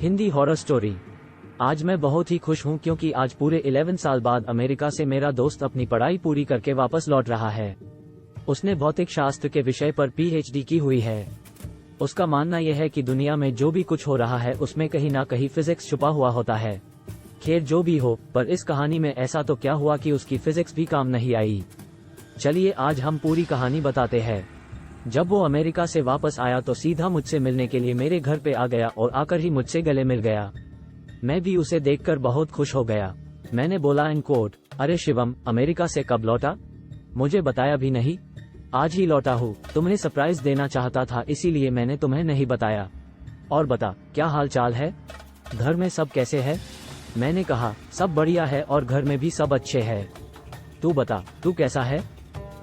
Hindi horror story. आज मैं बहुत ही खुश हूँ क्योंकि आज पूरे 11 साल बाद अमेरिका से मेरा दोस्त अपनी पढ़ाई पूरी करके वापस लौट रहा है। उसने भौतिक शास्त्र के विषय पर PhD की हुई है। उसका मानना यह है कि दुनिया में जो भी कुछ हो रहा है उसमें कहीं ना कहीं फिजिक्स छुपा हुआ होता है। खैर जो भी हो, पर इस कहानी में ऐसा तो क्या हुआ कि उसकी फिजिक्स भी काम नहीं आई। चलिए आज हम पूरी कहानी बताते हैं। जब वो अमेरिका से वापस आया तो सीधा मुझसे मिलने के लिए मेरे घर पे आ गया और आकर ही मुझसे गले मिल गया। मैं भी उसे देखकर बहुत खुश हो गया। मैंने बोला इन कोट, अरे शिवम, अमेरिका से कब लौटा? मुझे बताया भी नहीं। आज ही लौटा हूँ। तुम्हें सरप्राइज देना चाहता था इसीलिए मैंने तुम्हें नहीं बताया। और बता, क्या हाल चाल है? घर में सब कैसे है? मैंने कहा सब बढ़िया है और घर में भी सब अच्छे है। तू बता, तू कैसा है?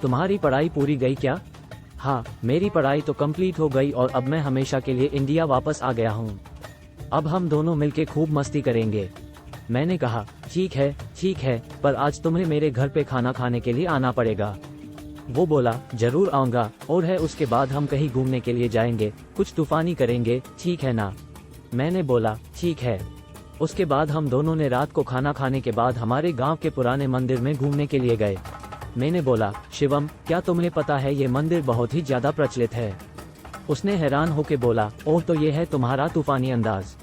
तुम्हारी पढ़ाई पूरी गई क्या? हाँ, मेरी पढ़ाई तो कंप्लीट हो गई और अब मैं हमेशा के लिए इंडिया वापस आ गया हूँ। अब हम दोनों मिलके खूब मस्ती करेंगे। मैंने कहा ठीक है, पर आज तुम्हें मेरे घर पे खाना खाने के लिए आना पड़ेगा। वो बोला जरूर आऊंगा, और है उसके बाद हम कहीं घूमने के लिए जाएंगे, कुछ तूफानी करेंगे, ठीक है ना? मैंने बोला ठीक है। उसके बाद हम दोनों ने रात को खाना खाने के बाद हमारे गांव के पुराने मंदिर में घूमने के लिए गए। मैंने बोला शिवम, क्या तुम्हें पता है ये मंदिर बहुत ही ज्यादा प्रचलित है? उसने हैरान होकर बोला ओह, तो ये है तुम्हारा तूफानी अंदाज।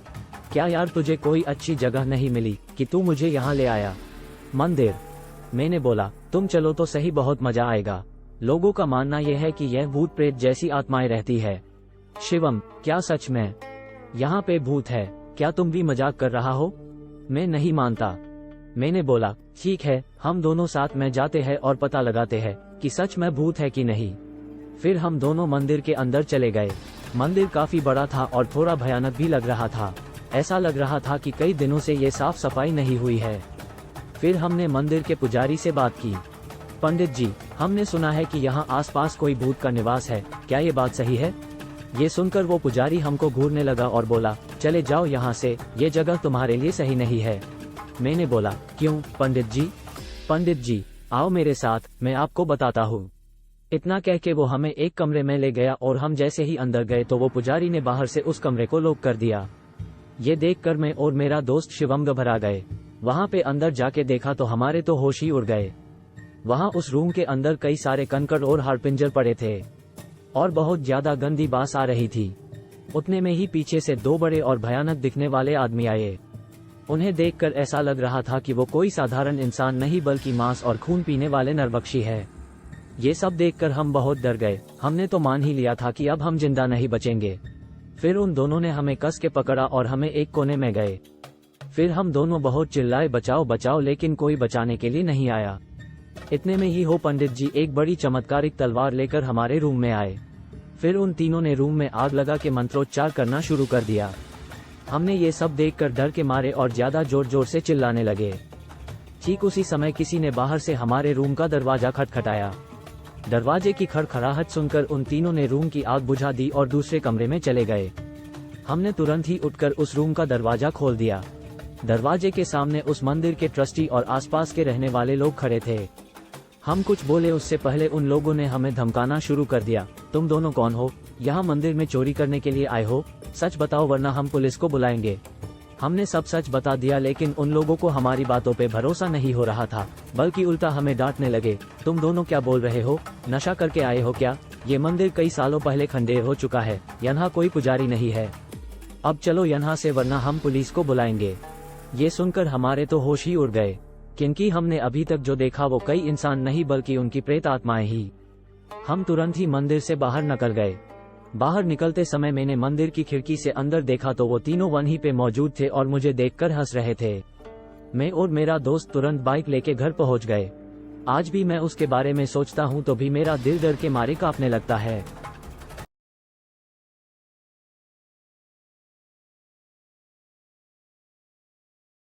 क्या यार तुझे कोई अच्छी जगह नहीं मिली कि तू मुझे यहाँ ले आया? मंदिर? मैंने बोला तुम चलो तो सही, बहुत मजा आएगा। लोगों का मानना यह है कि यह भूत प्रेत जैसी आत्माएं रहती है। शिवम, क्या सच में यहाँ पे भूत है? क्या तुम भी मजाक कर रहा हो? मैं नहीं मानता। मैंने बोला ठीक है, हम दोनों साथ में जाते हैं और पता लगाते हैं कि सच में भूत है कि नहीं। फिर हम दोनों मंदिर के अंदर चले गए। मंदिर काफी बड़ा था और थोड़ा भयानक भी लग रहा था। ऐसा लग रहा था कि कई दिनों से ये साफ सफाई नहीं हुई है। फिर हमने मंदिर के पुजारी से बात की। पंडित जी, हमने सुना है कि यहाँ आसपास कोई भूत का निवास है, क्या ये बात सही है? ये सुनकर वो पुजारी हमको घूरने लगा और बोला चले जाओ यहाँ से, ये जगह तुम्हारे लिए सही नहीं है। मैंने बोला क्यों पंडित जी? पंडित जी आओ मेरे साथ, मैं आपको बताता हूँ। इतना कह के वो हमें एक कमरे में ले गया और हम जैसे ही अंदर गए तो वो पुजारी ने बाहर से उस कमरे को लॉक कर दिया। ये देखकर मैं और मेरा दोस्त शिवम घबरा गए। वहाँ पे अंदर जाके देखा तो हमारे तो होश ही उड़ गए। वहाँ उस रूम के अंदर कई सारे कंकड़ और हाड़पिंजर पड़े थे और बहुत ज्यादा गंदी बास आ रही थी। उतने में ही पीछे से दो बड़े और भयानक दिखने वाले आदमी आए। उन्हें देखकर ऐसा लग रहा था कि वो कोई साधारण इंसान नहीं बल्कि मांस और खून पीने वाले नरभक्षी है। ये सब देखकर हम बहुत डर गए। हमने तो मान ही लिया था कि अब हम जिंदा नहीं बचेंगे। फिर उन दोनों ने हमें कस के पकड़ा और हमें एक कोने में गए। फिर हम दोनों बहुत चिल्लाए बचाओ बचाओ, लेकिन कोई बचाने के लिए नहीं आया। इतने में ही हो पंडित जी एक बड़ी चमत्कारिक तलवार लेकर हमारे रूम में आए। फिर उन तीनों ने रूम में आग लगा के मंत्रोच्चार करना शुरू कर दिया। हमने ये सब देखकर डर के मारे और ज्यादा जोर जोर से चिल्लाने लगे। ठीक उसी समय किसी ने बाहर से हमारे रूम का दरवाजा खटखटाया। दरवाजे की खड़खड़ाहट सुनकर उन तीनों ने रूम की आग बुझा दी और दूसरे कमरे में चले गए। हमने तुरंत ही उठकर उस रूम का दरवाजा खोल दिया। दरवाजे के सामने उस मंदिर के ट्रस्टी और आसपास के रहने वाले लोग खड़े थे। हम कुछ बोले उससे पहले उन लोगों ने हमें धमकाना शुरू कर दिया। तुम दोनों कौन हो? यहाँ मंदिर में चोरी करने के लिए आए हो? सच बताओ वरना हम पुलिस को बुलाएंगे। हमने सब सच बता दिया, लेकिन उन लोगों को हमारी बातों पे भरोसा नहीं हो रहा था, बल्कि उल्टा हमें डांटने लगे। तुम दोनों क्या बोल रहे हो? नशा करके आए हो क्या? ये मंदिर कई सालों पहले खंडेर हो चुका है, यहाँ कोई पुजारी नहीं है। अब चलो यहाँ से वरना हम पुलिस को बुलाएंगे। ये सुनकर हमारे तो होश ही उड़ गए, क्योंकि हमने अभी तक जो देखा वो कई इंसान नहीं बल्कि उनकी प्रेत आत्माएं ही। हम तुरंत ही मंदिर से बाहर निकल गए। बाहर निकलते समय मैंने मंदिर की खिड़की से अंदर देखा तो वो तीनों वहीं पे मौजूद थे और मुझे देखकर हंस रहे थे। मैं और मेरा दोस्त तुरंत बाइक लेके घर पहुंच गए। आज भी मैं उसके बारे में सोचता हूँ तो भी मेरा दिल डर के मारे कांपने लगता है।